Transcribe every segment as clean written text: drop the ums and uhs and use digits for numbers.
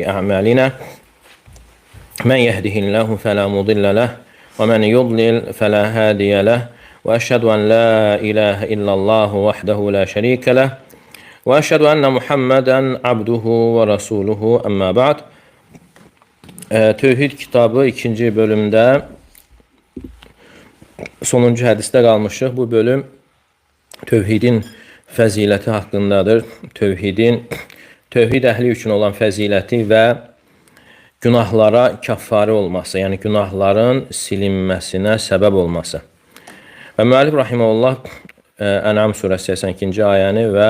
أعمالنا من يهده الله فلا مضل له ومن يضلل فلا هادي له وأشهد أن لا إله إلا الله وحده لا شريك له وأشهد أن محمدا عبده ورسوله أما بعد. Tövhid kitabı 2. bölümdə sonuncu hədisdə qalmışıq. Bu bölüm tövhidin fəziləti haqqındadır. Tövhid əhli üçün olan fəziləti və günahlara kəffarə olması, yəni günahların silinməsinə səbəb olması. Və müəllif rahimehullah Ən'am surəsi 82-ci ayəni və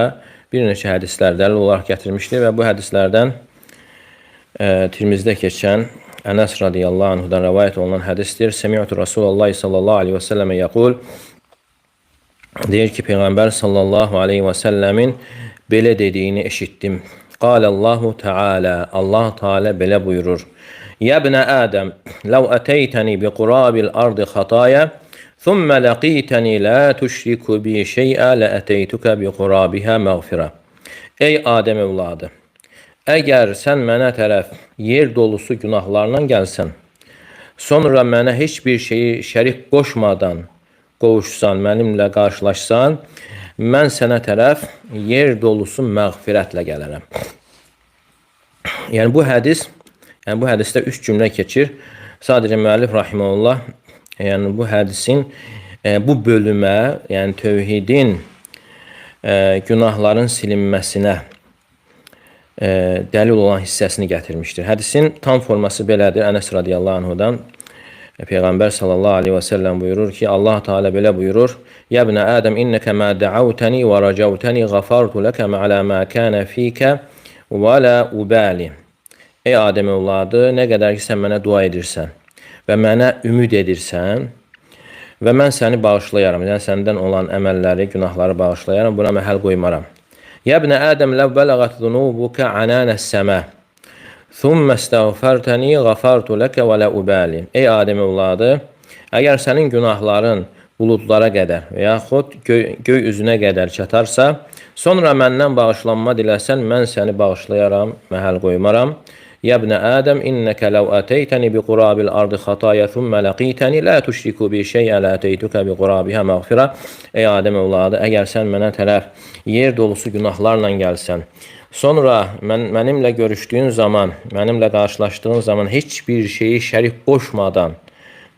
bir neçə hədislər dəlil olaraq gətirmişdir və bu hədislərdən Tirmizdə keçən Ənəs radiyallahu anhudan rəvayət olunan hədisdir. Semi'tu Rasulullah sallallahu aleyhi və səlləmə yəqul, deyir ki, Peyğəmbər sallallahu aleyhi və səlləmin belə dediyini eşitdim. Qalallahu Teala, Allah Teala belə buyurur. Yəbnə Ədəm, ləv ətəytəni bi qurabil ardı xataya, thumma laqitəni la tuşriku bi şeyə lə ətəytukə bi qurabihə məğfirə. Ey Adəm evladı, əgər sən mənə tərəf yer dolusu günahlarla gəlsən, sonra mənə heç bir şeyi şərik qoşmadan qovuşsan, mənimlə qarşılaşsan, mən sənə tərəf yer dolusu məğfirətlə gələrəm. Yəni bu hədisdə 3 cümlə keçir. Sadəcə müəllif rahimehullah, yəni bu hədisin bu bölümə, yəni tövhidin günahların silinməsinə dəlil olan hissəsini gətirmişdir. Hədisin tam forması belədir. Ənəs radiyallahu anhudan Peyğəmbər sallallahu aleyhi və səlləm buyurur ki, Allah Teala belə buyurur. Yəbnə Ədəm, innəkə mə dəavtəni və rəcavtəni qafartu ləkə mə'lə mə kənə fikə və lə ubəli. Ey Adəm evladı, nə qədər ki sən mənə dua edirsən və mənə ümid edirsən və mən səni bağışlayaram. Yəni səndən olan əməlləri, günahları bağışlayaram, buna məhəl qoymaram. Yəbnə Ədəm, ləv bələğət zunubukə anənəs səmə, thumma istəğfərtəni qafartu ləkə və lə ubəli. Ey Adəm evladı, əgər sənin günahların buludlara qədər və yaxud göy üzünə qədər çatarsa, sonra məndən bağışlanma diləsən, mən səni bağışlayaram, məhəl qoymaram. Yəbnə Ədəm, innəkə ləv ətəytəni bi qurabil ardı xataya, thumma laqitəni la tuşriku bi şeyə lə ətəytukə bi qurabihə məğfirə. Ey Adəm evladı, əgər sən mənə tərəf yer dolusu günahlarla gəlsən, sonra mənimlə görüşdüyün zaman, mənimlə qarşılaşdığın zaman heç bir şeyi şərik qoşmadan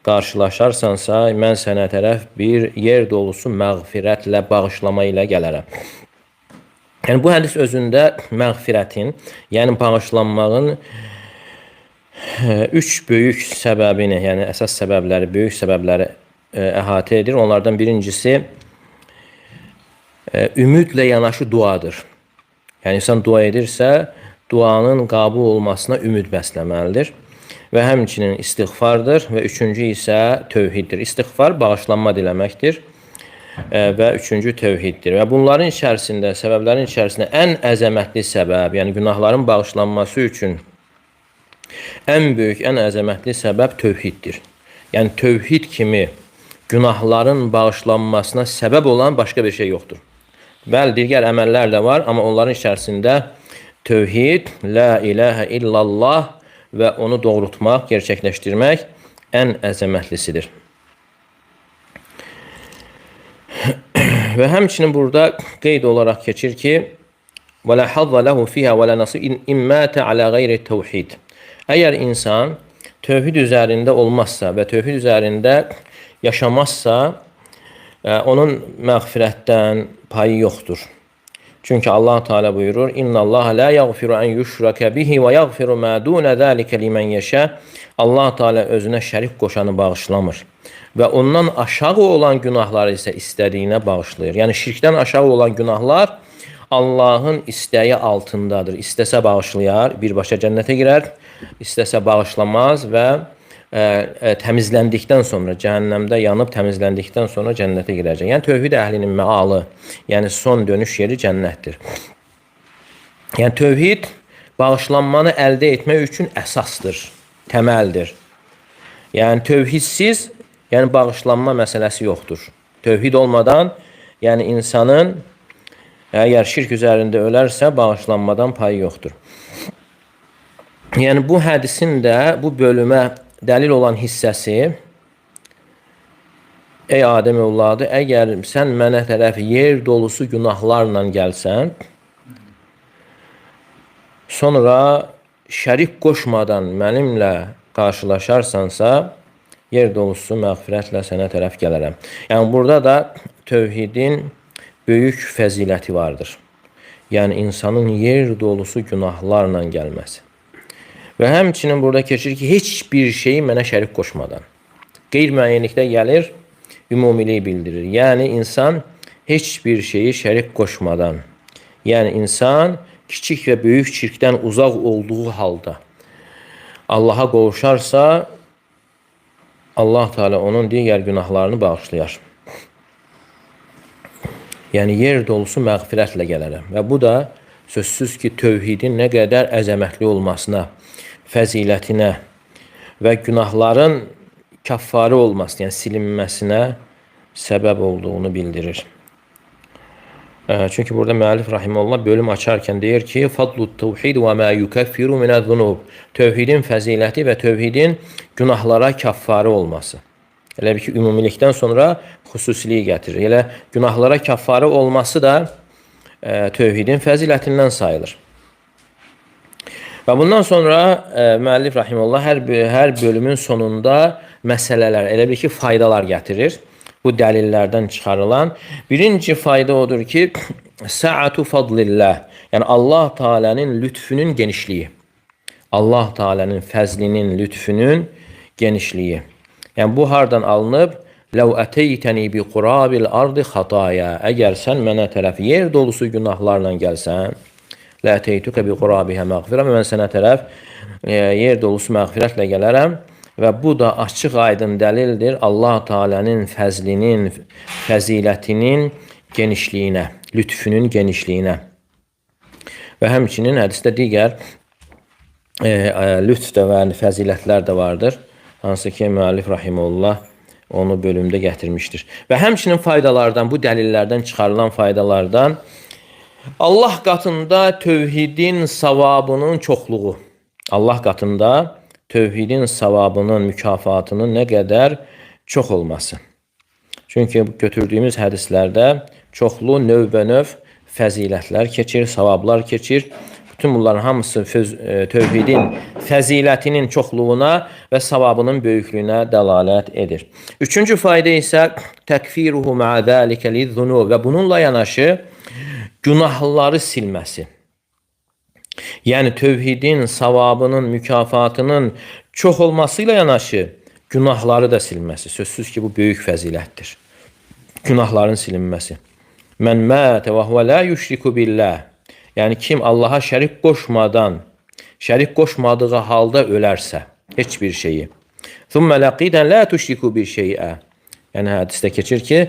qarşılaşarsansa, mən sənə tərəf bir yer dolusu məğfirətlə, bağışlama ilə gələrəm. Yəni bu hədis özündə məğfirətin, yəni bağışlanmağın 3 böyük səbəbini, yəni əsas səbəbləri, böyük səbəbləri əhatə edir. Onlardan birincisi ümidlə yanaşı duadır. Yəni insan dua edirsə, duanın qəbul olmasına ümid bəsləməlidir. Və həmçinin istiğfardır və üçüncü isə tövhiddir. İstiğfar bağışlanma diləməkdir və üçüncü tövhiddir. Və bunların içərisində, səbəblərin içərisində ən əzəmətli səbəb, yəni günahların bağışlanması üçün ən böyük, ən əzəmətli səbəb tövhiddir. Yəni tövhid kimi günahların bağışlanmasına səbəb olan başqa bir şey yoxdur. Bəli, digər əməllər də var, amma onların içərisində tövhid, la ilahə illallah və onu doğrultmaq, gerçəkləşdirmək ən əzəmətlisidir. Və həmçinin burada qeyd olaraq keçir ki, وَلَا حَظَّ لَهُ فِيهَا وَلَا نَصِيبٍ إِنْ مَاتَ عَلَى غَيْرِ التَّوْحِيدِ. Əgər insan tövhid üzərində olmazsa və tövhid üzərində yaşamazsa, onun məğfirətdən payı yoxdur. Çünki Allah Teala buyurur, İnna Allah la yaghfiru an yushraka bihi və yaghfiru ma dun zalika limen yasha. Allah Teala özünə şərik qoşanı bağışlamır və ondan aşağı olan günahları isə istədiyinə bağışlayır. Yəni şirkdən aşağı olan günahlar Allahın istəyi altındadır. İstəsə bağışlayar, birbaşa cənnətə girər, istəsə bağışlamaz və təmizləndikdən sonra, cəhənnəmdə yanıb təmizləndikdən sonra cənnətə girəcək. Yəni tövhid əhlinin məalı, yəni son dönüş yeri cənnətdir. Yəni tövhid bağışlanmanı əldə etmək üçün əsasdır, təməldir. Yəni tövhidsiz, yəni bağışlanma məsələsi yoxdur. Tövhid olmadan, yəni insanın əgər şirk üzərində ölərsə bağışlanmadan payı yoxdur. Yəni bu hədisin də bu bölümə dəlil olan hissəsi: ey Adəm övladı, əgər sən mənə tərəf yer dolusu günahlarla gəlsən, sonra şərik qoşmadan mənimlə qarşılaşarsansa, yer dolusu məğfirətlə sənə tərəf gələrəm. Yəni burada da tövhidin böyük fəziləti vardır. Yəni insanın yer dolusu günahlarla gəlməsi. Və həmçinin burada keçir ki, heç bir şeyi mənə şərik qoşmadan. Qeyri-müəyyənlikdə gəlir, ümumiliyi bildirir. Yəni insan heç bir şeyi şərik qoşmadan, yəni insan kiçik və böyük şirkdən uzaq olduğu halda Allaha qovuşarsa, Allah Teala onun digər günahlarını bağışlayar. Yəni yer dolusu məğfirətlə gələrəm. Və bu da sözsüz ki, tövhidin nə qədər əzəmətli olmasına, fəzilətinə və günahların kəffarı olmasına, yəni silinməsinə səbəb olduğunu bildirir. Çünki burada müəllif rahimehullah bölüm açarkən deyir ki, fadlut tevhid və ma yukaffiru minəz-zunub. Tövhidin fəziləti və tövhidin günahlara kəffarı olması. Elə bir ki, ümumilikdən sonra xüsusiliyi gətirir. Elə günahlara kəffarı olması da tövhidin fəzilətindən sayılır. Və bundan sonra müəllif rahimehullah hər bölümün sonunda məsələlər, elə bir ki, faydalar gətirir. Bu dəlillərdən çıxarılan birinci fayda odur ki, sə'atu fadlillah, yəni Allah Teala'nın lütfünün genişliyi, Allah Teala'nın fəzlinin, lütfünün genişliyi. Yəni bu hardan alınıb? Ləv əteytəni bi qurabil ardı xataya. Əgər sən mənə tərəf yer dolusu günahlarla gəlsən, lə əteytükə bi qurabihə məğfirə, mən sənə tərəf yer dolusu məğfirətlə gələrəm. Və bu da açıq aydın dəlildir Allah Teala'nın fəzlinin, fəzilətinin genişliyinə, lütfünün genişliyinə. Və həmçinin hədisdə digər lütf də və fəzilətlər də vardır. Hansı ki, müəllif rahimehullah onu bölümdə gətirmişdir. Və həmçinin faydalardan, bu dəlillərdən çıxarılan faydalardan Allah qatında tövhidin savabının çoxluğu. Allah qatında tövhidin savabının, mükafatının nə qədər çox olması. Çünki götürdüyümüz hədislərdə çoxlu növbə-növ fəzilətlər keçir, savablar keçir. Bütün bunların hamısı tövhidin fəzilətinin çoxluğuna və savabının böyüklüyünə dəlalət edir. Üçüncü fayda isə təkfiruhu ma'a zəlikə liz-zunub və bununla yanaşı günahları silməsi. Yəni tövhidin savabının, mükafatının çox olmasıyla yanaşı günahları da silməsi. Sözsüz ki, bu böyük fəzilətdir. Günahların silinməsi. Mən mətə və huvə la yüşriku billah. Yəni kim Allaha şərik qoşmadan, şərik qoşmadığı halda ölərsə, heç bir şeyi. Thumma laqidan la tushriku bi şey'a. Yəni hədisdə keçir ki,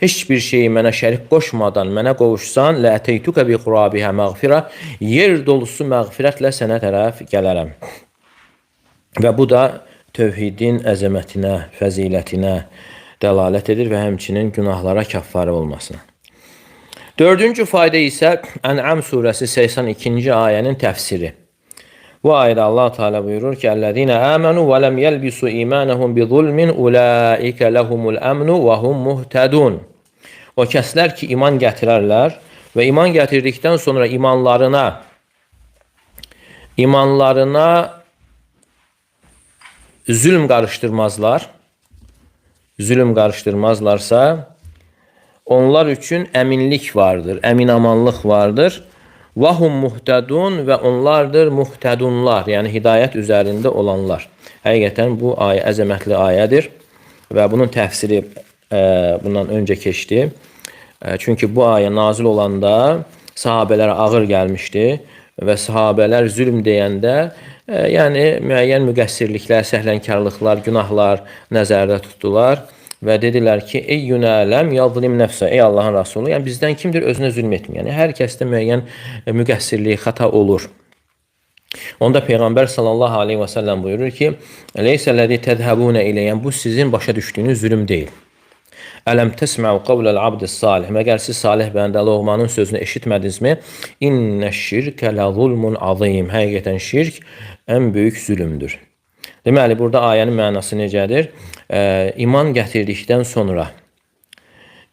heç bir şeyi mənə şərik qoşmadan mənə qovuşsan, la ataytuka bi qurabiha məğfirə, yer dolusu məğfirətlə sənə tərəf gələrəm. Və bu da tövhidin əzəmətinə, fəzilətinə dəlalət edir və həmçinin günahlara kəffarə olmasına. Dördüncü fayda isə Ən'am surəsi 82-ci ayənin təfsiri. Bu ayədə Allah Teala buyurur ki, "Ellezine amenu ve lem yelbisu imanahum bi zulmin ulaika lahumul amnu ve hum muhtedun." O kəslər ki, iman gətirərlər və iman gətirdikdən sonra imanlarına zülm qarışdırmazlarsa, onlar üçün əminlik vardır, əminamanlıq vardır. Vahum muhtedun və onlardır muhtedunlar, yəni hidayət üzərində olanlar. Həqiqətən bu ayə əzəmətli ayədir və bunun təfsiri bundan öncə keçdi. Çünki bu ayə nazil olanda sahabələrə ağır gəlmişdi və sahabələr zülm deyəndə yəni müəyyən müqəssirliklər, səhlənkarlıqlar, günahlar nəzərdə tutdular. Və dedilər ki, eyyünə ləm yazlim nəfsə, ey Allahın Rasulü, yəni bizdən kimdir özünə zülm etməyən? Yəni hər kəsdə müəyyən müqəssirlik, xata olur. Onda Peyğəmbər sallallahu aleyhi və səlləm buyurur ki, leysəl-ləzi tədhəbunə ilə, yəni bu sizin başa düşdüyünüz zülm deyil. Ələm təsməu qavləl abdis salih. Məgər siz salih bəndə Loğmanın sözünü eşitmədinizmi? İnnə şirkə lə zulmun azim. Həqiqətən şirk ən böyük zülümdür. Deməli, burada ayənin mənası necədir? İman gətirdikdən sonra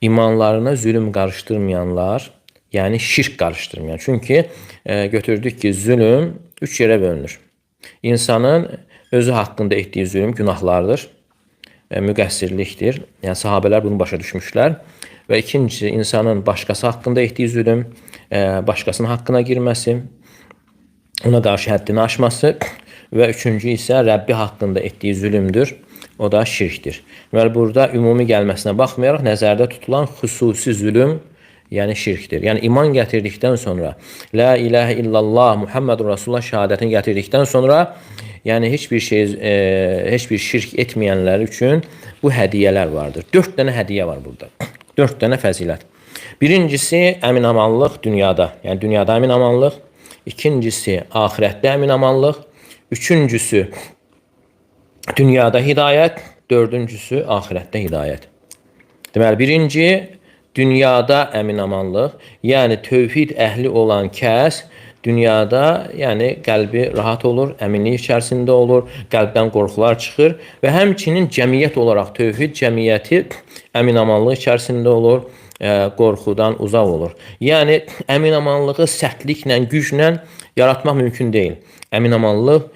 imanlarına zülüm qarışdırmayanlar, yəni şirk qarışdırmayan. Çünki götürdük ki, zülüm 3 yerə bölünür. İnsanın özü haqqında etdiyi zülüm günahlardır, müqəssirlikdir. Yəni sahabelər bunu başa düşmüşlər. Və ikincisi, insanın başqası haqqında etdiyi zülüm, başqasının haqqına girməsi, ona qarşı həddini aşması və üçüncü isə Rəbbi haqqında etdiyi zülümdür. O da şirkdir. Və burada ümumi gəlməsinə baxmayaraq nəzərdə tutulan xüsusi zülüm, yəni şirkdir. Yəni iman gətirdikdən sonra, la ilahə illallah Muhammedur Rasulullah şəhadətini gətirdikdən sonra, yəni heç bir şirk etməyənlər üçün bu hədiyyələr vardır. 4 dənə hədiyyə var burada. 4 dənə fəzilət. Birincisi əminamanlıq dünyada, yəni dünyada əminamanlıq. İkincisi axirətdə əminamanlıq. Üçüncüsü dünyada hidayət. Dördüncüsü axirətdə hidayət. Deməli, birinci dünyada əminamanlıq, yəni tövhid əhli olan kəs dünyada, yəni qəlbi rahat olur, əminlik içərisində olur, qəlbdən qorxular çıxır və həmçinin cəmiyyət olaraq tövhid cəmiyyəti əminamanlıq içərisində olur, qorxudan uzaq olur. Yəni əminamanlığı sərtliklə, güclə yaratmaq mümkün deyil. Əminamanlıq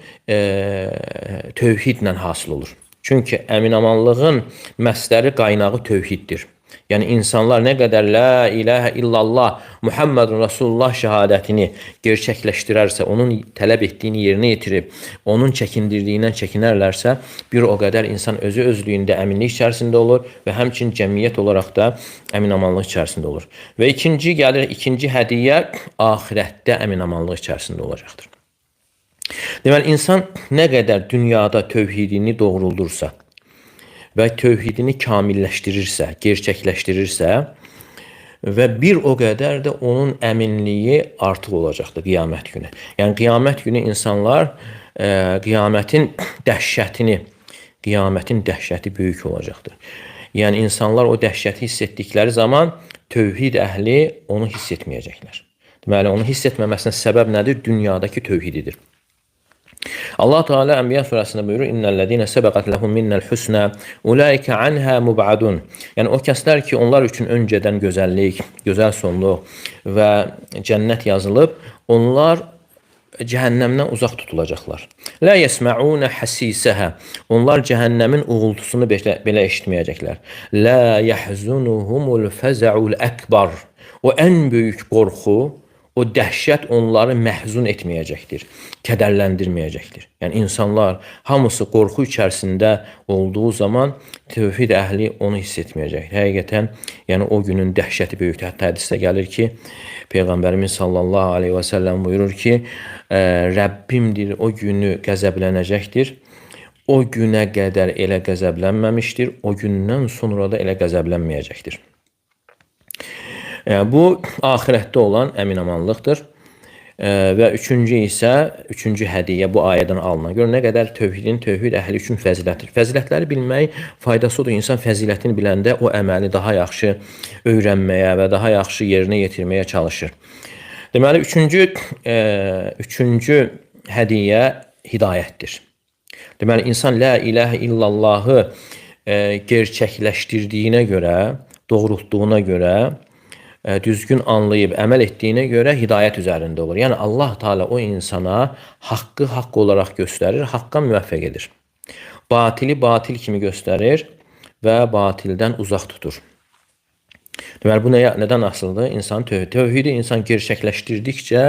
tövhidlə hasıl olur. Çünki əminamanlığın məsdəri qaynağı tövhiddir. Yəni insanlar nə qədər la ilahə illallah Muhammedun Rasulullah şəhadətini gerçəkləşdirərsə, onun tələb etdiyini yerinə yetirib, onun çəkindirdiyindən çəkinərlərsə, bir o qədər insan özü özlüyündə əminlik içərisində olur və həmçinin cəmiyyət olaraq da əminamanlıq içərisində olur. Və ikinci hədiyyə axirətdə əminamanlıq içərisində olacaqdır. Deməli, insan nə qədər dünyada tövhidini doğruldursa və tövhidini kamilləşdirirsə, gerçəkləşdirirsə və bir o qədər də onun əminliyi artıq olacaqdır qiyamət günü. Yəni, qiyamət günü insanlar qiyamətin dəhşəti böyük olacaqdır. Yəni, insanlar o dəhşəti hiss etdikləri zaman tövhid əhli onu hiss etməyəcəklər. Deməli, onu hiss etməməsinə səbəb nədir? Dünyadakı tövhididir. Allah Teala Ənbiya surəsində buyurur: "İnnellezine sebaqat lehum minnel husna ulaika anha mubadun." Yəni o kəslər ki, onlar üçün öncədən gözəllik, gözəl sonluq və cənnət yazılıb, onlar cəhənnəmdən uzaq tutulacaqlar. La yesmaun hasisaha. Onlar cəhənnəmin uğultusunu belə eşitməyəcəklər. La yahzunuhumul faza'ul akbar. O ən böyük qorxu, o dəhşət onları məhzun etməyəcəkdir, kədərləndirməyəcəkdir. Yəni, insanlar hamısı qorxu içərisində olduğu zaman tövhid əhli onu hiss etməyəcəkdir. Həqiqətən, yəni o günün dəhşəti böyükdür. Hətta hədisdə gəlir ki, Peyğəmbərimiz sallallahu aleyhi və səlləm buyurur ki, Rəbbimdir o günü qəzəblənəcəkdir. O günə qədər elə qəzəblənməmişdir, o gündən sonra da elə qəzəblənməyəcəkdir. Bu, axirətdə olan əminamanlıqdır. Və üçüncü hədiyyə bu ayədən alınan. Gör, nə qədər tövhid əhli üçün fəzilətdir. Fəzilətləri bilmək faydası odur. İnsan fəzilətini biləndə o əməli daha yaxşı öyrənməyə və daha yaxşı yerinə yetirməyə çalışır. Deməli, üçüncü hədiyyə hidayətdir. Deməli, insan la ilahə illallahı gerçəkləşdirdiyinə görə, doğrultduğuna görə, düzgün anlayıb əməl etdiyinə görə hidayət üzərində olur. Yəni Allah Teala o insana haqqı haqq olaraq göstərir, haqqa müvəffəq edir. Batili batil kimi göstərir və batildən uzaq tutur. Deməli, bu nədən asılıdır? İnsanın tövhidi insan gerçəkləşdirdikcə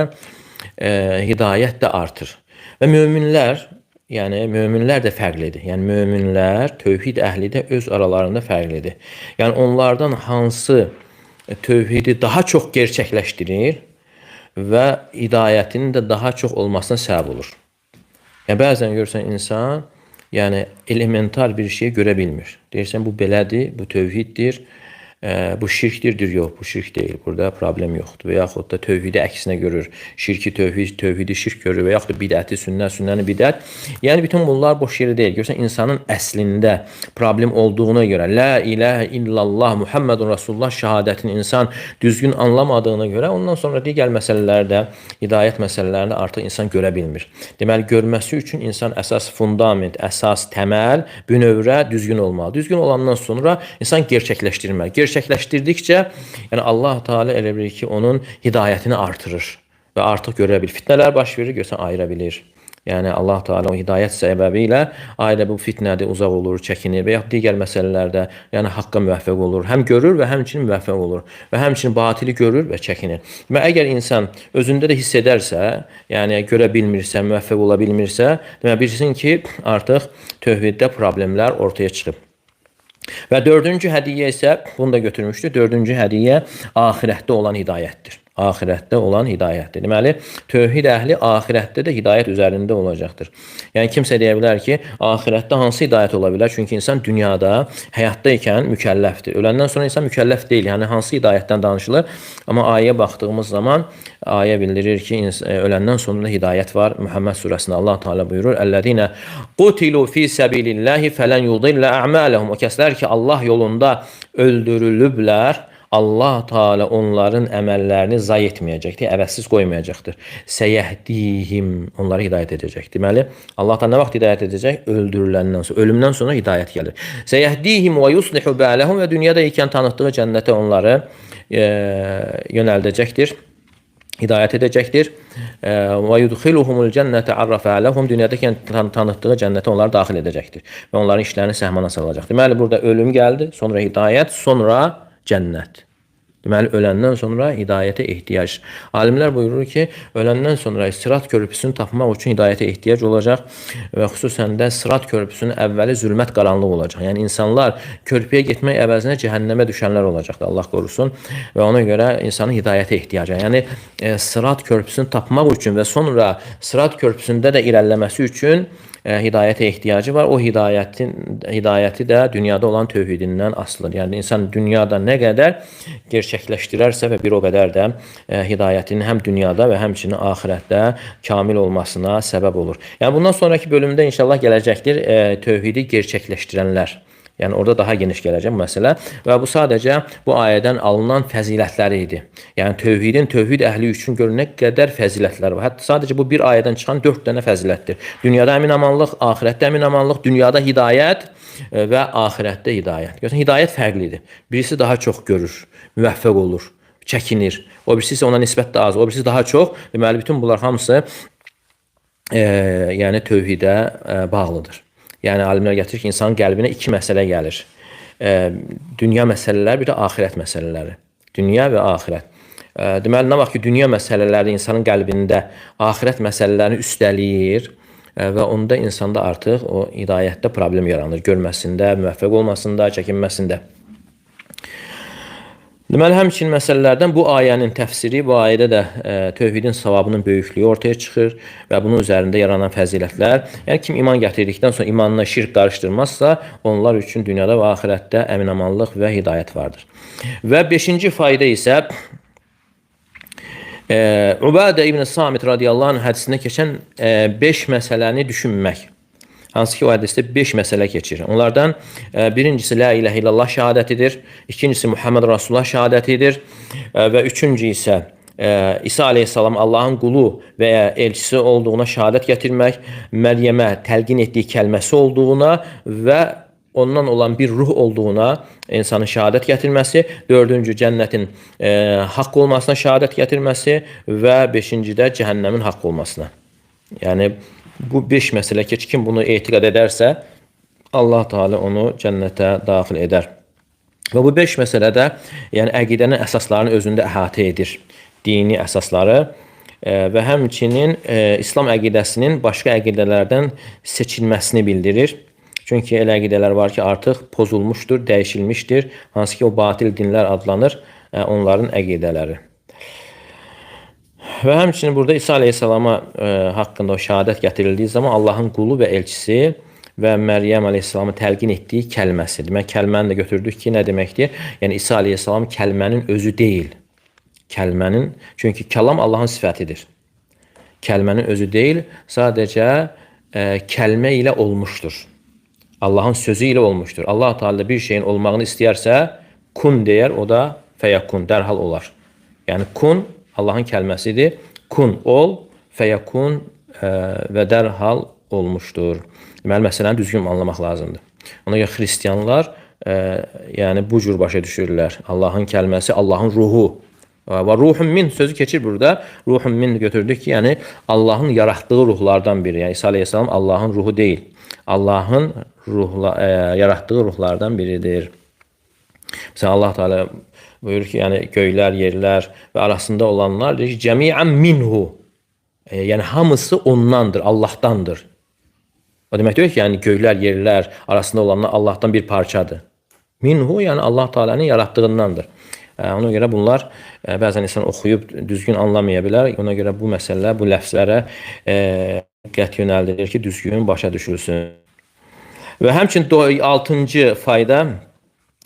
hidayət də artır. Və möminlər, yəni möminlər də fərqlidir. Yəni möminlər, tövhid əhli də öz aralarında fərqlidir. Yəni onlardan hansı tövhidi daha çox gerçəkləşdirir və hidayətinin də daha çox olmasına səbəb olur. Yəni, bəzən görürsən insan, yəni elementar bir şey görə bilmir. Deyirsən, bu belədir, bu tövhiddir, bu şirkdir, yox, bu şirk deyil. Burada problem yoxdur. Və yaxud da tövhidi əksinə görür. Şirki tövhid, tövhidi şirk görür və yaxud da bidəti sünnə, sünnəni bidət. Yəni bütün bunlar boş yeri deyil. Görürsən insanın əslində problem olduğuna görə, la ilahe illallah Muhammedun Rasulullah şəhadətini insan düzgün anlamadığına görə ondan sonra digər məsələlərdə, hidayət məsələlərində artıq insan görə bilmir. Deməli, görməsi üçün insan əsas fundament, əsas təməl, bünövrə düzgün olmalı. Düzgün olandan sonra insan gerçəkləşdirməli. Gerçəkləşdirdikcə, yəni Allah Teala elə bilir ki, onun hidayətini artırır və artıq görə bilir. Fitnələr baş verir, görsən ayıra bilir. Yəni Allah Teala o hidayət səbəbilə ailə bu fitnədə uzaq olur, çəkinir və ya digər məsələlərdə yəni haqqa müvəffəq olur. Həm görür və həmçinin müvəffəq olur və həmçinin batili görür və çəkinir. Və əgər insan özündə də hiss edərsə, yəni görə bilmirsə, müvəffəq ola bilmirsə, demək bilsin ki, artıq tövhiddə problemlər ortaya çıxıb. Və dördüncü hədiyyə isə, bunu da götürmüşdür, dördüncü hədiyyə axirətdə olan hidayətdir. Axirətdə olan hidayətdir. Deməli, tövhid əhli axirətdə də hidayət üzərində olacaqdır. Yəni, kimsə deyə bilər ki, axirətdə hansı hidayət ola bilər? Çünki insan dünyada, həyatda ikən mükəlləfdir. Öləndən sonra insan mükəlləf deyil. Yəni, hansı hidayətdən danışılır? Amma ayəyə baxdığımız zaman, ayə bildirir ki, öləndən sonra hidayət var. Muhammed surəsində Allah Teala buyurur, "Ellezine qutilu fi sabilillahi falan yudilla a'malahum." O kəslər ki, Allah yolunda öldürülüblər, Allah Teala onların əməllərini zay etməyəcəkdir, əvəzsiz qoymayacaqdır. Səyəhdihim, onları hidayət edəcək. Deməli, Allah Teala nə vaxt hidayət edəcək? Öldürüləndən sonra, ölümdən sonra hidayət gəlir. Səyəhdihim və yuslihu bələhum və dünyada ikən tanıtdığı cənnətə onları yönəldəcəkdir. Hidayət edəcəkdir. Və yudxiluhumul cənnətə arrafə ləhum, dünyadakən tanıtdığı cənnətə onları daxil edəcəkdir. Və onların işlərini səhmana salacaq. Deməli, burada ölüm gəldi, sonra hidayət, sonra cənnət. Deməli, öləndən sonra hidayətə ehtiyac. Alimlər buyurur ki, öləndən sonra Sırat körpüsünü tapmaq üçün hidayətə ehtiyac olacaq və xüsusən də Sırat körpüsünün əvvəli zülmət, qaranlıq olacaq. Yəni, insanlar körpüyə getmək əvəzinə cəhənnəmə düşənlər olacaqdır, Allah qorusun. Və ona görə insanın hidayətə ehtiyacı. Yəni, Sırat körpüsünü tapmaq üçün və sonra Sırat körpüsündə də irəliləməsi üçün hidayətə ehtiyacı var. O hidayəti də dünyada olan tövhidindən asılıdır. Yəni, insan dünyada nə qədər gerçəkləşdirərsə və bir o qədər də hidayətinin həm dünyada və həmçinin axirətdə kamil olmasına səbəb olur. Yəni, bundan sonraki bölümdə inşallah gələcəkdir tövhidi gerçəkləşdirənlər. Yəni, orada daha geniş gələcək bu məsələ və bu sadəcə bu ayədən alınan fəzilətləri idi. Yəni, tövhid əhli üçün görün nə qədər fəzilətləri var. Hətta sadəcə bu bir ayədən çıxan 4 dənə fəzilətdir. Dünyada əminamanlıq, axirətdə əminamanlıq, dünyada hidayət və axirətdə hidayət. Görürsən, hidayət fərqlidir. Birisi daha çox görür, müvəffəq olur, çəkinir. O birisi isə ona nisbətdə az, o birisi daha çox. Deməli, bütün bunlar hamısı yəni tövhidə bağlıdır. Yəni, alimlər gətirir ki, insanın qəlbinə 2 məsələ gəlir. Dünya məsələləri, bir də axirət məsələləri. Dünya və axirət. Deməli, nə vaxt ki, dünya məsələləri insanın qəlbində axirət məsələlərini üstəliyir və onda insanda artıq o hidayətdə problem yaranır. Görməsində, müvəffəq olmasında, çəkinməsində. Deməli, həmçinin məsələlərdən bu ayənin təfsiri, bu ayədə də tövhidin savabının böyüklüyü ortaya çıxır və bunun üzərində yaranan fəzilətlər. Yəni, kim iman gətirdikdən sonra imanına şirk qarışdırmazsa, onlar üçün dünyada və axirətdə əminamanlıq və hidayət vardır. Və 5-ci fayda isə Ubadə ibn Samit radiyallahu anh hədisində keçən 5 məsələni düşünmək. Hansı ki, o hədisdə 5 məsələ keçir. Onlardan birincisi la ilahe illallah şəhadətidir, ikincisi Muhammed Rasulullah şəhadətidir və üçüncü isə İsa aleyhissalam Allahın qulu və ya elçisi olduğuna şəhadət gətirmək, Məryəmə təlqin etdiyi kəlməsi olduğuna və ondan olan bir ruh olduğuna insanın şəhadət gətirməsi, dördüncü cənnətin haqq olmasına şəhadət gətirməsi və beşincidə cəhənnəmin haqq olmasına. Yəni, bu 5 məsələ ki, kim bunu etiqad edərsə, Allah Teala onu cənnətə daxil edər. Və bu 5 məsələdə, yəni əqidənin əsaslarını özündə əhatə edir. Dini əsasları və həmçinin İslam əqidəsinin başqa əqidələrdən seçilməsini bildirir. Çünki elə əqidələr var ki, artıq pozulmuşdur, dəyişilmişdir. Hansı ki, o batil dinlər adlanır, onların əqidələri. Və həmçinin burada İsa aleyhissalama haqqında o şəhadət gətirildiyi zaman Allahın qulu və elçisi və Məryəm əleyhissalamı təlqin etdiyi kəlməsi. Demək, kəlməni də götürdük ki, nə deməkdir? Yəni, İsa əleyhissalam kəlmənin özü deyil. Kəlmənin, çünki kəlam Allahın sifətidir. Kəlmənin özü deyil, sadəcə kəlmə ilə olmuşdur. Allahın sözü ilə olmuşdur. Allah Teala bir şeyin olmağını istəyərsə, kun deyər, o da fəyəkun, dərhal olar. Yəni, kun Allahın kəlməsidir. Kun ol, fəyəkun və dərhal olmuşdur. Deməli, məsələni düzgün anlamaq lazımdır. Ona görə xristianlar yəni bu cür başa düşürlər. Allahın kəlməsi, Allahın ruhu. Və ruhun min sözü keçir burada. Ruhun min götürdük ki, yəni Allahın yaratdığı ruhlardan biri. Yəni İsa əleyhissalam Allahın ruhu deyil. Allahın yaratdığı ruhlardan biridir. Məsələn, Allah Teala buyurur ki, yəni göylər, yerlər və arasında olanlar deyir ki, cəmiən minhu. Yəni hamısı ondandır, Allahdandır. O demək deyir ki, yəni göylər, yerlər arasında olanlar Allahdan bir parçadır. Minhu, yəni Allah Teala'nın yaratdığındandır. Ona görə bunlar bəzən insan oxuyub düzgün anlamaya bilər. Ona görə bu məsələlər, bu ləfzlərə diqqət yönəldirir ki, düzgün başa düşülsün. Və həmçinin 6-cı fayda,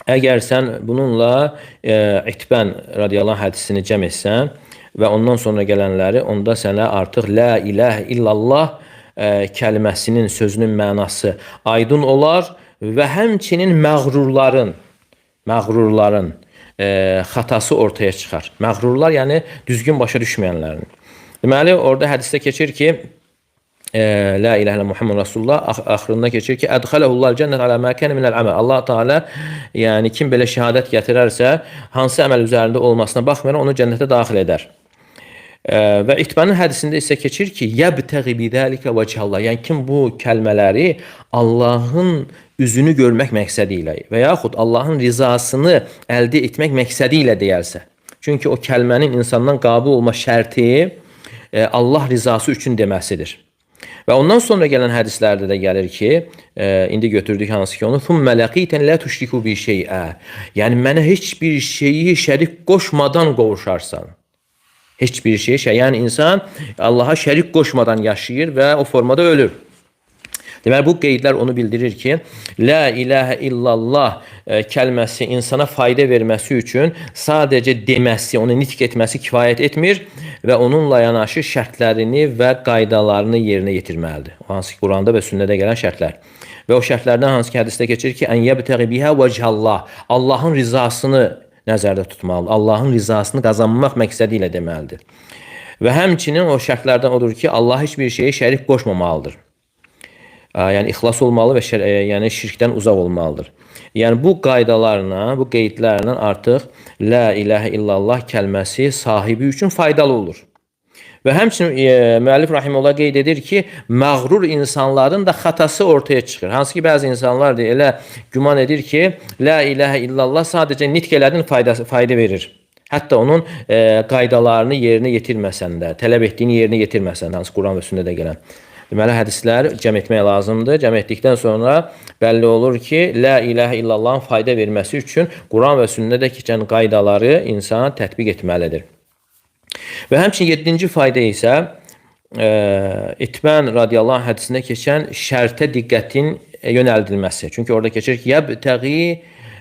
əgər sən bununla İtbən radiyallahu hədisini cəm etsən və ondan sonra gələnləri, onda sənə artıq la ilahə illallah kəlməsinin, sözünün mənası aydın olar və həmçinin məğrurların xatası ortaya çıxar. Məğrurlar, yəni düzgün başa düşməyənlərin. Deməli, orada hədisdə keçir ki, La ilahe illallah Muhammed Rasulullah axırında keçir ki, ədxələhullah cənnət alə məkəni minəl əməl. Allah Teala, yəni kim belə şəhadət gətirərsə, hansı əməl üzərində olmasına baxmayaraq onu cənnətə daxil edər. Və İtbənin hədisində isə keçir ki, yəbtəği bidəlikə vəcəllah. Yəni kim bu kəlmələri Allahın üzünü görmək məqsədi ilə və yaxud Allahın rizasını əldə etmək məqsədi ilə deyərsə. Çünki o kəlmənin insandan qəbul olma şərti Allah rizası üçün deməsidir. Və ondan sonra gələn hədislərdə də gəlir ki, indi götürdük hansı ki onu, ثُمَّ لَقِيتَنْ لَا تُشْرِكُوا بِي شَيْئًا. Yəni mənə heç bir şeyi şərik qoşmadan qovuşarsan. Heç bir şey, yəni insan Allaha şərik qoşmadan yaşayır və o formada ölür. Deməli, bu qeydlər onu bildirir ki, La ilahə illallah kəlməsi insana fayda verməsi üçün sadəcə deməsi, onu nitq etməsi kifayət etmir və onunla yanaşı şərtlərini və qaydalarını yerinə yetirməlidir. Hansı ki, Quranda və sünnədə gələn şərtlər. Və o şərtlərdən hansı ki, hədisdə keçir ki, ən yəbtəği bihə vəcəllah, Allahın rizasını nəzərdə tutmalıdır. Allahın rizasını qazanmaq məqsədi ilə deməlidir. Və həmçinin o şərtlərdən odur ki, Allah heç bir şeyə şərik qoşmamalıdır. Yəni ixlas olmalı və yəni şirkdən uzaq olmalıdır. Yəni bu qaydalarla, bu qeydlərlə artıq La ilahə illallah kəlməsi sahibi üçün faydalı olur. Və həmçinin müəllif rahimehullah qeyd edir ki, məğrur insanların da xatası ortaya çıxır. Hansı ki, bəzi insanlar da elə güman edir ki, La ilahə illallah sadəcə nitq elədin fayda verir. Hətta onun qaydalarını yerinə yetirməsən də, tələb etdiyini yerinə yetirməsən də, hansı Quran və sünnədə gələn. Deməli, hədislər cəm etmək lazımdır. Cəm etdikdən sonra bəlli olur ki, La ilahə illallahın fayda verməsi üçün Quran və sünnədə keçən qaydaları insan tətbiq etməlidir. Və həmçinin 7-ci fayda isə İtbən radiyallahu anh hədisində keçən şərtə diqqətin yönəldilməsi. Çünki orada keçir ki, yəbtəği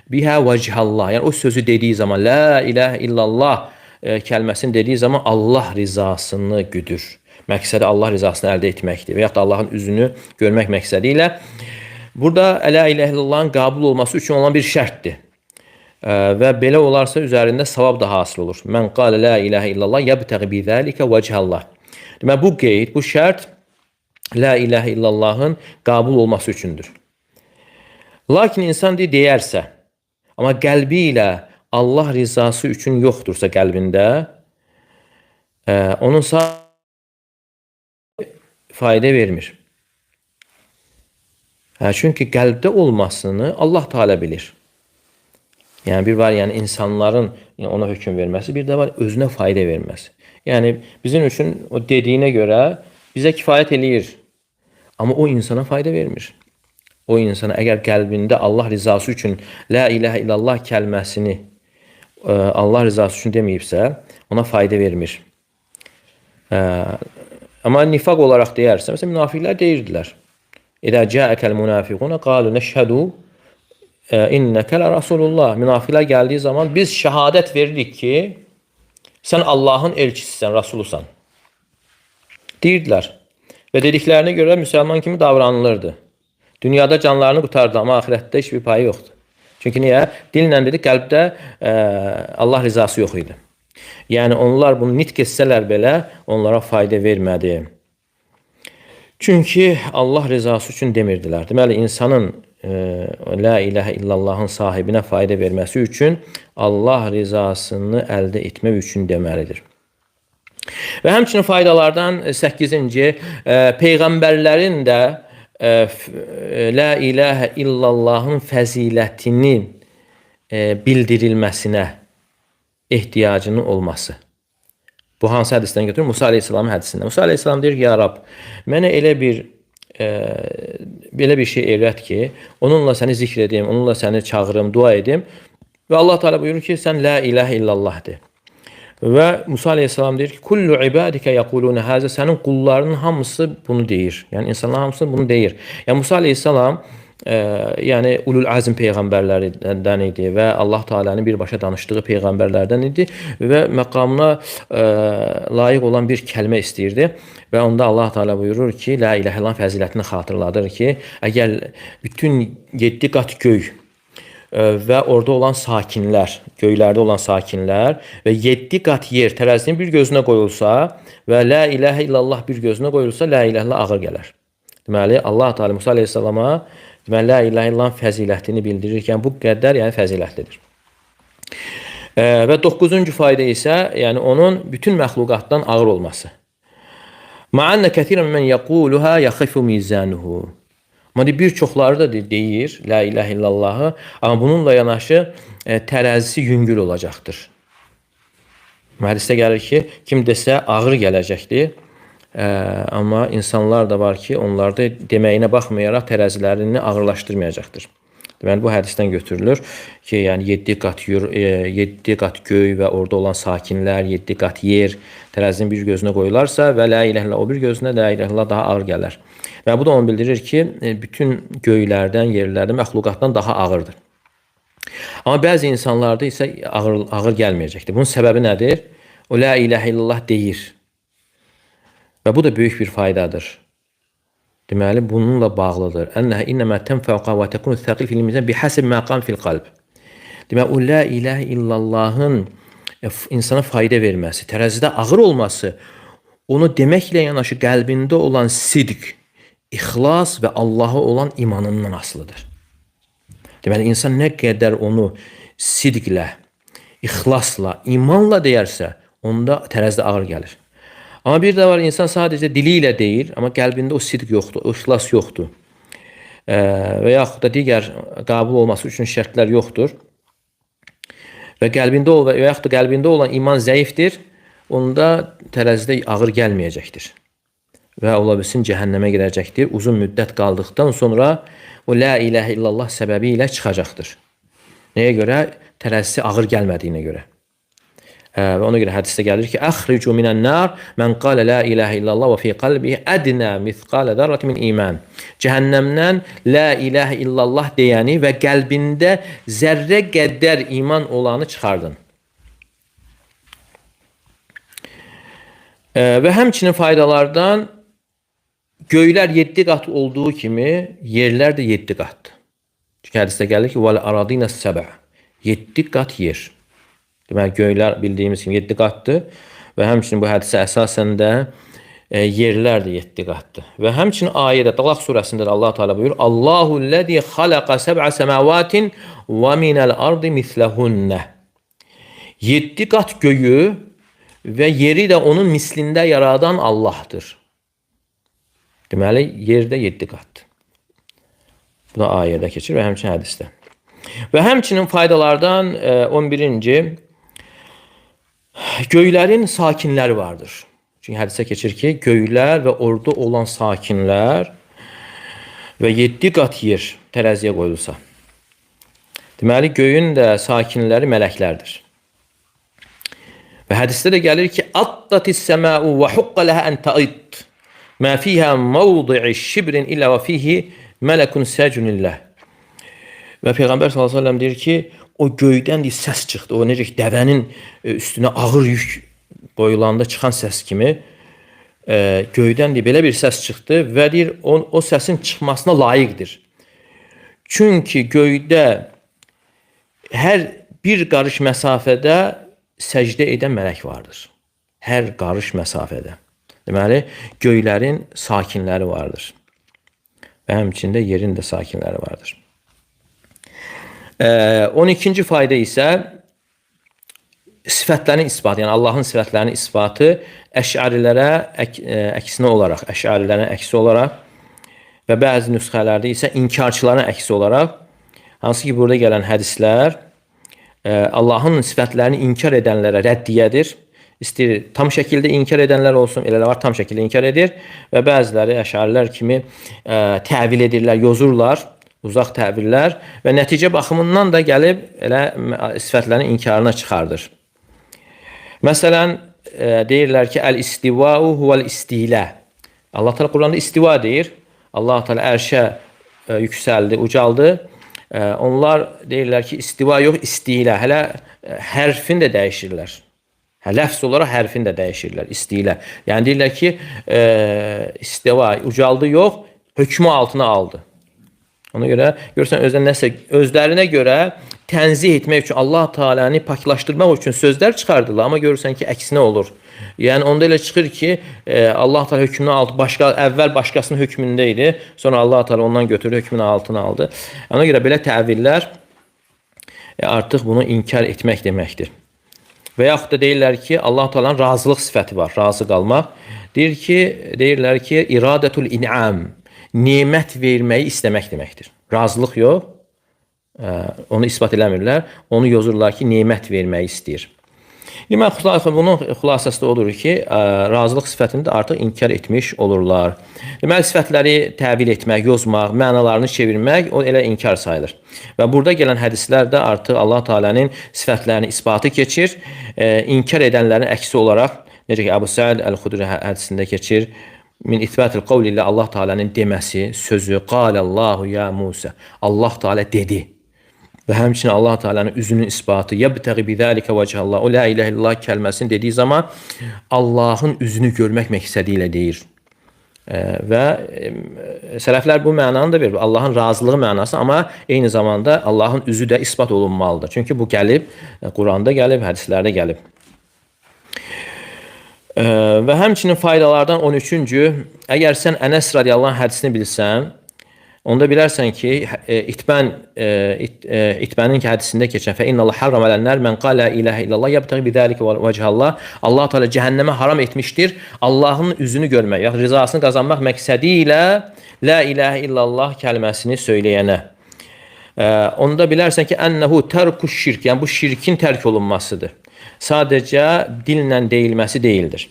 bihə vəchallah. Yəni o sözü dediyi zaman, La ilahə illallah kəlməsini dediyi zaman Allah rizasını güdür. Məqsədi Allah rizasını əldə etməkdir və yaxud da Allahın üzünü görmək məqsədi ilə. Burada La ilahə illallahın qəbul olması üçün olan bir şərtdir. Və belə olarsa üzərində savab da hasıl olur. Mən qalə la ilahə illallah yəbtəği bizəlikə vəcəllah. Deməli, bu qeyd, bu şərt la ilahə illallahın qəbul olması üçündür. Lakin insan deyərsə, amma qəlbi ilə Allah rizası üçün yoxdursa qəlbində, onun fayda vermir. Çünki qəlbdə olmasını Allah Teala bilir. Yəni bir var, yəni insanların ona hökm verməsi, bir də var özünə fayda verməsi. Yəni bizim üçün o dediyinə görə bizə kifayət eləyir. Amma o insana fayda vermir. O insana əgər qəlbində Allah rizası üçün la ilahə illallah kəlməsini Allah rizası üçün deməyibsə, ona fayda vermir. Amma nifaq olaraq deyərsə, məsələn münafiqlər deyirdilər. İzə cəəkəl münafiqun qalu nəşhədu innəkə lə rasulullah. Münafiqlər gəldiyi zaman biz şəhadət veririk ki, sən Allahın elçisisən, rasulusan. Deyirdilər. Və dediklərinə görə müsəlman kimi davranılırdı. Dünyada canlarını qutardı, amma ahirətdə heç bir payı yoxdur. Çünki niyə? Dillə dedi, qəlbdə Allah rizası yox idi. Yəni, onlar bunu nitq etsələr belə, onlara fayda vermədi. Çünki Allah rizası üçün demirdilər. Deməli, insanın La ilahə illallahın sahibinə fayda verməsi üçün Allah rizasını əldə etmək üçün deməlidir. Və həmçinin faydalardan 8-ci, Peyğəmbərlərin də La ilahə illallahın fəzilətini bildirilməsinə ehtiyacının olması. Bu hansı hədisdən götürür? Musa aleyhissalamın hədisində. Musa aleyhissalam deyir ki, ya Rab, mənə belə bir şey öyrət ki, onunla səni zikr edeyim, onunla səni çağırım, dua edeyim. Və Allah Teala buyurur ki, sən la ilahə illallah de. Və Musa aleyhissalam deyir ki, kullu ibadikə yəqulunə həzə, sənin qullarının hamısı bunu deyir. Yəni, insanlar hamısı bunu deyir. Yəni, Musa aleyhissalam yəni ulul azm peyğəmbərlərdən idi və Allah Teala'nın birbaşa danışdığı peyğəmbərlərdən idi və məqamına layiq olan bir kəlmə istəyirdi və onda Allah Teala buyurur ki, la ilahə illallah fəzilətini xatırladır ki, əgər bütün 7 qat göy və orada olan sakinlər, göylərdə olan sakinlər və 7 qat yer tərəzinin bir gözünə qoyulsa və la ilahə illallah bir gözünə qoyulsa, la ilahə illallah ağır gələr. Deməli, Allah Teala Musa aleyhissalama deməli, la ilahə illallahın fəzilətini bildirirkən bu qədər yəni fəzilətlidir. Və 9-cu fayda isə yəni onun bütün məxluqatdan ağır olması. Ma'anna kəsirən men yəquluha yaxifu mizanuhu. Amma bir çoxları da deyir la ilahə illallahı, amma bununla yanaşı tərəzisi yüngül olacaqdır. Hədisdə gəlir ki, kim desə ağır gələcəkdir. Amma insanlar da var ki, onlar da deməyinə baxmayaraq tərəzilərini ağırlaşdırmayacaqdır. Deməli, bu hədisdən götürülür ki, yəni 7 qat göy və orada olan sakinlər, 7 qat yer tərəzinin bir gözünə qoyularsa və la ilahə illallah o bir gözünə la ilahə illallah daha ağır gələr. Və bu da onu bildirir ki, bütün göylərdən, yerlərdən, məxluqatdan daha ağırdır. Amma bəzi insanlarda isə ağır gəlməyəcəkdir. Bunun səbəbi nədir? O la ilahə illallah deyir. Və bu da böyük bir faydadır. Deməli, bununla bağlıdır. Ənəhə innəmə tənfəqa və təkunu thəqil fil mizan bihəsib məqam fil qalb. Deməli, o la ilahə illallahın insana fayda verməsi, tərəzidə ağır olması, onu deməklə yanaşı qəlbində olan sidq, ixlas və Allah'a olan imanından asılıdır. Deməli, insan nə qədər onu sidqlə, ixlasla, imanla deyərsə, onda tərəzidə ağır gəlir. Amma bir də var, insan sadəcə dili ilə deyir, amma qəlbində o sidq yoxdur, o ixlas yoxdur. Və yaxud da digər qəbul olması üçün şərtlər yoxdur. Və yaxud da qəlbində olan iman zəifdir, onda tərəzidə ağır gəlməyəcəkdir. Və ola bilsin cəhənnəmə girəcəkdir. Uzun müddət qaldıqdan sonra o la ilahə illallah səbəbi ilə çıxacaqdır. Nəyə görə? Tərəzisi ağır gəlmədiyinə görə. Və ona görə hədisdə gəlir ki, əxricu minən nar mən qalə la ilahə illallah və fi qalbihi ədnə mithqalə dərrəti min iman. Cəhənnəmdən la ilahə illallah deyəni və qəlbində zərrə qədər iman olanı çıxardın. Və həmçinin faydalardan göylər 7 qat olduğu kimi yerlər də 7 qatdır. Çünki hədisdə gəlir ki, vəl aradinə səbə 7 qat yer. Deməli, göylər bildiyimiz kimi 7 qatdır və həmçinin bu hədisə əsasən də yerlər də 7 qatdır. Və həmçinin ayədə, Talaq surəsində də Allah Teala buyurur, Allahu ləzi xalaqa səb'a səməvatin və minəl ardı misləhunnə. 7 qat göyü və yeri də onun mislində yaradan Allahdır. Deməli, yerdə 7 qatdır. Bu da ayədə keçir və həmçinin hədisdə. Və həmçinin faydalardan 11-ci, göylərin sakinləri vardır. Çünki hədisə keçir ki, göylər və orada olan sakinlər və 7 qat yer tərəziyə qoyulsa. Deməli, göyün də sakinləri mələklərdir. Və hədisdə də gəlir ki, Attatis səməu və huqqa ləhə ən təid. Mə fiyhə mavdi'i şibrin illə və fihi mələkun səcunilləh. Və Peyğəmbər sallallahu əleyhi və səlləm deyir ki, o göydən deyir, səs çıxdı. O necə ki, dəvənin üstünə ağır yük qoyulanda çıxan səs kimi göydən deyir, belə bir səs çıxdı və deyir, o səsin çıxmasına layiqdir. Çünki göydə hər bir qarış məsafədə səcdə edən mələk vardır. Hər qarış məsafədə. Deməli, göylərin sakinləri vardır. Və həmçində yerin də sakinləri vardır. 12-ci fayda isə sifətlərin isbatı, yəni Allahın sifətlərinin isbatı əşarilərə əksinə olaraq, əşarilərin əksi olaraq və bəzi nüsxələrdə isə inkarçıların əksi olaraq, hansı ki, burada gələn hədislər Allahın sifətlərini inkar edənlərə rəddiyədir. İstəyir tam şəkildə inkar edənlər olsun, elələr var tam şəkildə inkar edir və bəziləri əşarilər kimi təvil edirlər, yozurlar, uzaq təvillər və nəticə baxımından da gəlib elə sifətlərin inkarına çıxardır. Məsələn, deyirlər ki, əl-istivau huvəl-istilə. Allah Teala Quranda istiva deyir. Allah Teala ərşə yüksəldi, ucaldı. Onlar deyirlər ki, istiva yox, istilə. Hələ hərfini də dəyişirlər. Ləfz olaraq hərfini də dəyişirlər, istilə. Yəni deyirlər ki, istiva ucaldı yox, hökmü altına aldı. Ona görə görürsən özlərinə görə tənzih etmək üçün, Allah Teala'nı paklaşdırmaq üçün sözlər çıxardılar, amma görürsən ki, əksinə olur. Yəni onda elə çıxır ki, Allah Teala hökmünü aldı, əvvəl başqasının hökmündə idi, sonra Allah Teala ondan götürdü, hökmünü altına aldı. Ona görə belə təvillər artıq bunu inkar etmək deməkdir. Və yaxud da deyirlər ki, Allah Teala'nın razılıq sifəti var, razı qalmaq. Deyirlər ki, iradətul in'am. Nemət verməyi istəmək deməkdir. Razılıq yox, onu isbat eləmirlər, onu yozurlar ki, nemət verməyi istəyir. Deməli, bunun xülasəsi də odur ki, razılıq sifətini də artıq inkar etmiş olurlar. Deməli, sifətləri təvil etmək, yozmaq, mənalarını çevirmək, o elə inkar sayılır. Və burada gələn hədislər də artıq Allah Teala'nın sifətlərini isbatı keçir, inkar edənlərin əksi olaraq, necə ki, Əbu Səid Əl-Xudri hədisində keçir, min ithbatil qavli ilə Allah Teala'nın deməsi, sözü, qalallahu ya Musa, Allah Teala dedi. Və həmçinin Allah Teala'nın üzünün isbatı, yəbtəği bidəlikə vəcəhallah, o la ilahe illallah kəlməsini dediyi zaman Allahın üzünü görmək məqsədi ilə deyir. Və sələflər bu mənanı da verir, Allahın razılığı mənası, amma eyni zamanda Allahın üzü də isbat olunmalıdır. Çünki bu gəlib, Quranda gəlib, hədislərdə gəlib. Və həmçinin faydalardan 13-cü, əgər sən Ənəs radiyallahu anh hədisini bilsən, onda bilərsən ki, İtbənin hədisində keçən فَإِنَّ اللّٰهَ حَرَّمَ عَلَى النَّارِ مَنْ قَالَ لَا إِلَهَ إِلَّا اللّٰهِ يَبْتَغِي بِذَٰلِكَ وَجْهَ اللّٰهِ Allah Teala cəhənnəmə haram etmişdir. Allahın üzünü görmək, yaxud rızasını qazanmaq məqsədi ilə La ilahe illallah kəlməsini söyləyənə. Onda bilərsən ki, ənəhu tərkuş şirk, yəni bu şirkin tərk olunmasıdır. Sadəcə dillə deyilməsi deyildir.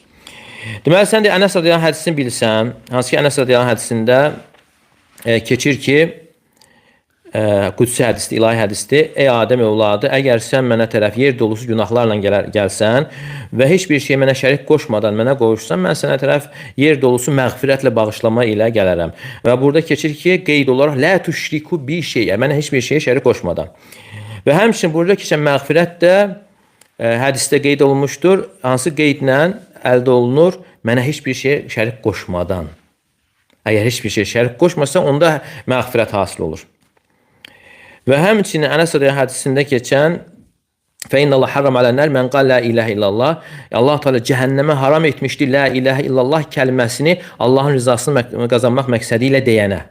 Deməli, sən də Ənəs radiyallahu anh hədisini bilsən, hansı ki, Ənəs radiyallahu anh hədisində keçir ki, qudsi hədisdir, ilahi hədisdir. Ey Adəm övladı, əgər sən mənə tərəf yer dolusu günahlarla gəlsən və heç bir şey mənə şərik qoşmadan mənə qoşsan, mən sənə tərəf yer dolusu məğfirətlə bağışlama ilə gələrəm. Və burada keçir ki, qeyd olaraq, lə tüşriku bir şeyə, mənə heç bir şeyə şərik qoşmadan. Və həmçinin burada keçən məğfirət də hədisdə qeyd olunmuşdur. Hansı qeydlə əldə olunur? Mənə heç bir şeyə şərik qoşmadan. Əgər heç bir şeyə şərik qoşmasa, onda məğfirət hasil olur. Və həmçinin Ənəs radiyallahu anh hədisində keçən فَإِنَّ اللّٰهَ حَرَّمَ عَلَى النَّارِ مَنْ قَالَ لَا إِلَهَ إِلَّا اللّٰهِ Allah Teala cəhənnəmə haram etmişdir La ilahe illallah kəlməsini Allahın rızasını qazanmaq məqsədi ilə deyənə.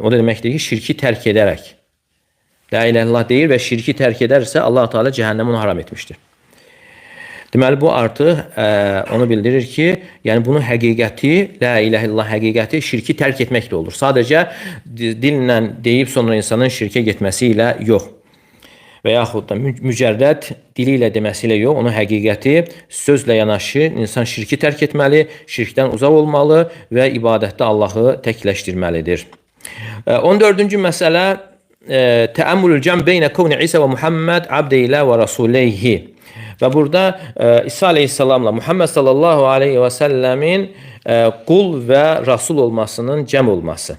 O da deməkdir ki, şirki tərk edərək. La ilahe illallah deyir və şirki tərk edərsə Allah Teala cəhənnəmə onu haram etmişdir. Deməli, bu artıq onu bildirir ki, yəni bunun həqiqəti, la ilahe illallah həqiqəti şirki tərk etmək də olur. Sadəcə dillə deyib sonra insanın şirkə getməsi ilə yox. Və yaxud da mücərrəd dili ilə deməsi ilə yox, onun həqiqəti sözlə yanaşı insan şirki tərk etməli, şirkdən uzaq olmalı və ibadətdə Allahı təkləşdirməlidir. 14-cü məsələ təəmmülül cəm beynə kavni İsa və Muhammed abdeylə və rasuleyhi. Və burada İsa aleyhissalamla Muhammed sallallahu aleyhi və səlləmin qul və rasul olmasının cəm olması.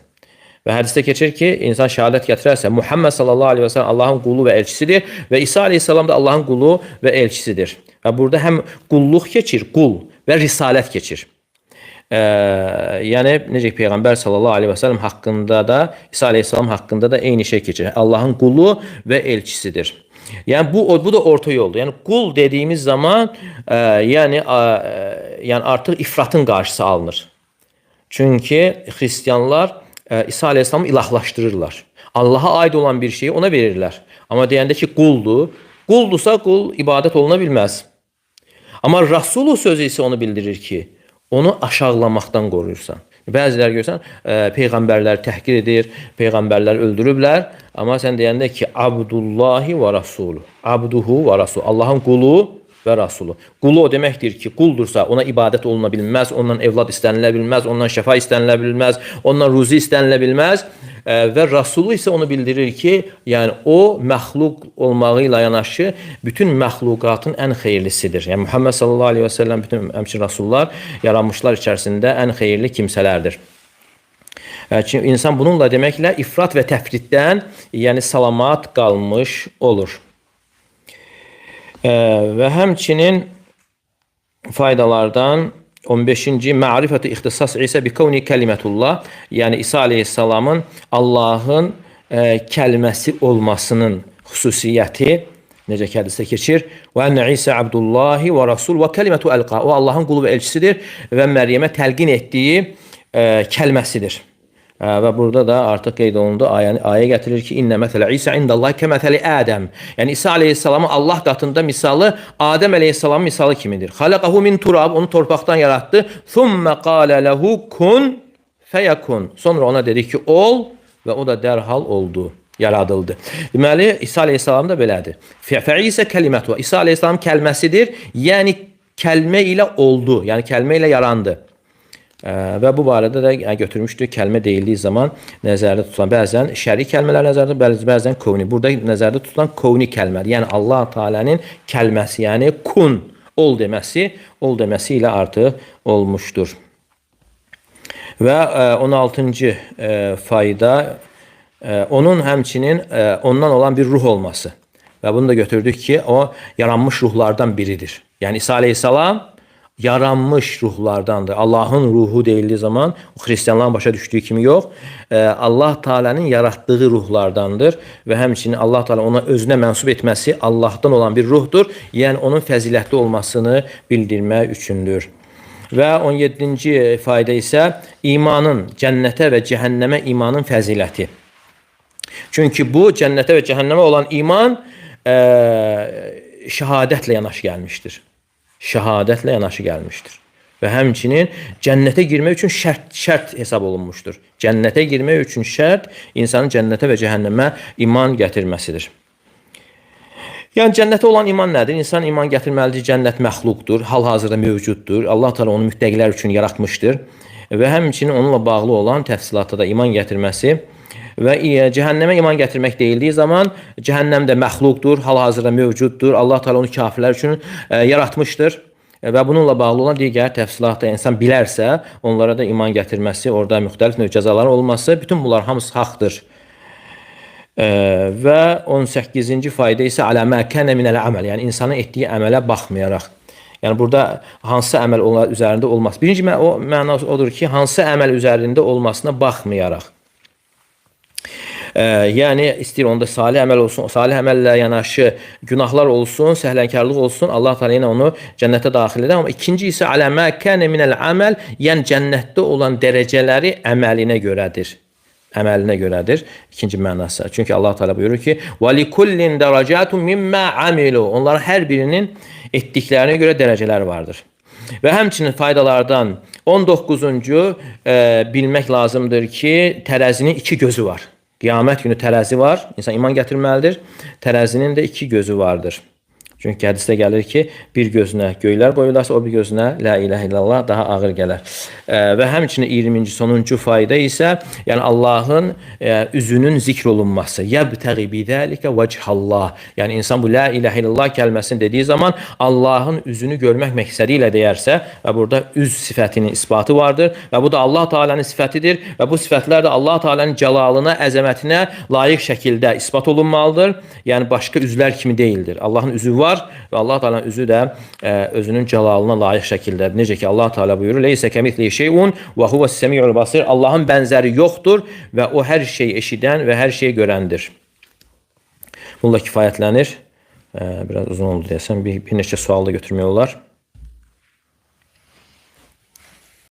Və hədisdə keçir ki, insan şəhadət gətirərsə, Muhammed sallallahu aleyhi və səlləm Allahın qulu və elçisidir və İsa aleyhissalam da Allahın qulu və elçisidir. Və burada həm qulluq keçir, qul və risalət keçir. Yəni, necə ki, Peyğəmbər sallallahu aleyhi və səlləm haqqında da, İsa aleyhissalam haqqında da eyni şey keçir. Allahın qulu və elçisidir. Yəni, bu da orta yoldur. Yəni, qul dediyimiz zaman, yəni artıq ifratın qarşısı alınır. Çünki xristiyanlar İsa aleyhissalamı ilahlaşdırırlar. Allaha aid olan bir şeyi ona verirlər. Amma deyəndə ki, quldur. Quldursa qul ibadət oluna bilməz. Amma Rasulu sözü isə onu bildirir ki, onu aşağılamaqdan qoruyursan. Bəziləri görsən, peyğəmbərləri təhqir edir, peyğəmbərləri öldürüblər. Amma sən deyəndə ki, Abdullahi və Rasulu. Abduhu və Rasulu. Allahın qulu və Rasulu. Qulu o deməkdir ki, quldursa ona ibadət oluna bilməz, ondan evlad istənilə bilməz, ondan şəfa istənilə bilməz, ondan ruzi istənilə bilməz. Və Rasulu isə onu bildirir ki, yəni o məxluq olmağı ilə yanaşı bütün məxluqatın ən xeyirlisidir. Yəni Muhammed sallallahu aleyhi və səlləm bütün həmçinin rasullar yaranmışlar içərisində ən xeyirli kimsələrdir. Çünki insan bununla deməklə ifrat və təfritdən, yəni salamat qalmış olur. Və həmçinin faydalardan 15-ci ma'rifəti ixtisas İsa bi kavni kəlimətullah, yəni İsa aleyhissalamın Allahın kəlməsi olmasının xüsusiyyəti necə ki hədisdə keçir. Və ənə İsa Abdullahi və Rasul və kəlimətu əlqa. O Allahın qulu və elçisidir və Məryəmə təlqin etdiyi kəlməsidir. Və burada da artıq qeyd olundu, ayə gətirir ki, İnnə məsələ İsa indallahi kəməthəli Ədəm. Yəni İsa aleyhissalamın Allah qatında misalı Adəm aleyhissalamın misalı kimidir. Xalaqahu min turab, onu torpaqdan yaratdı. Thummə qalə ləhu kun fəyəkun. Sonra ona dedi ki, ol və o da dərhal oldu, yaradıldı. Deməli, İsa aleyhissalam da belədir. Fə-İsə kəlimətu. İsa aleyhissalam kəlməsidir, yəni kəlmə ilə oldu, yəni kəlmə ilə yarandı. Və bu barədə də götürmüşdük, kəlmə deyildiyi zaman nəzərdə tutulan bəzən şəri kəlmələr nəzərdə, bəzən kovni. Burada nəzərdə tutulan kovni kəlmədir. Yəni Allah Teala'nın kəlməsi, yəni kun, ol deməsi ilə artıq olmuşdur. Və 16-cı fayda onun həmçinin ondan olan bir ruh olması. Və bunu da götürdük ki, o yaranmış ruhlardan biridir. Yəni İsa aleyhissalam yaranmış ruhlardandır. Allahın ruhu deyildiği zaman Hristiyanların başa düşdüyü kimi yox, Allah Teala'nın yaratdığı ruhlardandır və həmçinin Allah Teala ona özünə mənsub etməsi Allahdan olan bir ruhdur. Yəni onun fəzilətli olmasını bildirmək üçündür. Və 17-ci fayda isə imanın, cənnətə və cəhənnəmə imanın fəziləti. Çünki bu cənnətə və cəhənnəmə olan iman şəhadətlə yanaşı gəlmişdir. Şəhadətlə yanaşı gəlmişdir. Və həmçinin cənnətə girmək üçün şərt hesab olunmuşdur. Cənnətə girmək üçün şərt insanın cənnətə və cəhənnəmə iman gətirməsidir. Yəni cənnətə olan iman nədir? İnsan iman gətirməlidir, cənnət məxluqdur, hal-hazırda mövcuddur. Allah Teala onu müttəqilər üçün yaratmışdır. Və həmçinin onunla bağlı olan təfsilatda da iman gətirməsi və cəhənnəmə iman gətirmək deyildiyi zaman cəhənnəm də məxluqdur, hal-hazırda mövcuddur. Allah Teala onu kafirlər üçün yaratmışdır və bununla bağlı olan digər təfsilatda insan bilərsə, onlara da iman gətirməsi, orada müxtəlif növ cəzaların olması, bütün bunlar hamısı haqdır. Və 18-ci fayda isə alə mə kənə minəl əməl, yəni insanın etdiyi əmələ baxmayaraq. Yəni burada hansı əməl üzərində olması. Birinci məna odur ki, hansı əməl üzərində olmasına baxmayaraq. Yəni istəyir onda salih əməl olsun, salih əməllə yanaşı günahlar olsun, səhlənkarlıq olsun, Allah Teala yenə onu cənnətə daxil edər. Amma ikinci isə alə mə kənə minəl əməl, yəni cənnətdə olan dərəcələri əməlinə görədir. Əməlinə görədir. İkinci mənası. Çünki Allah Teala buyurur ki: "Və likullin dərəcatun mimma amilu." Onların hər birinin etdiklərinə görə dərəcələr vardır. Və həmçinin faydalardan 19-cu bilmək lazımdır ki, tərəzinin iki gözü var. Qiyamət günü tərəzi var. İnsan iman gətirməlidir. Tərəzinin də iki gözü vardır. Çünki hədisdə gəlir ki, bir gözünə göylər qoyularsa, o bir gözünə la ilahe illallah daha ağır gələr. Və həmçinin 20-ci sonuncu fayda isə, yəni Allahın üzünün zikr olunması. Yəbtəği bidəlikə vəcihallah. Yəni insan bu la ilahe illallah kəlməsini dediyi zaman Allahın üzünü görmək məqsədi ilə deyərsə, və burada üz sifətinin isbatı vardır və bu da Allah Teala'nın sifətidir və bu sifətlər də Allah Teala'nın cəlalına, əzəmətinə layiq şəkildə isbat olunmalıdır. Yəni başqa üzlər kimi deyildir. Allahın üzü var və Allah Teala'nın üzü də özünün cəlalına layiq şəkildə. Necə ki Allah Teala buyurur: "Leysə kemislihi şeyun və huves-semi'ul basir." Allahın bənzəri yoxdur və o hər şeyi eşidən və hər şeyi görəndir. Bununla kifayətlənir. Biraz uzun oldu deyəsən. Bir neçə sual da götürmək olar.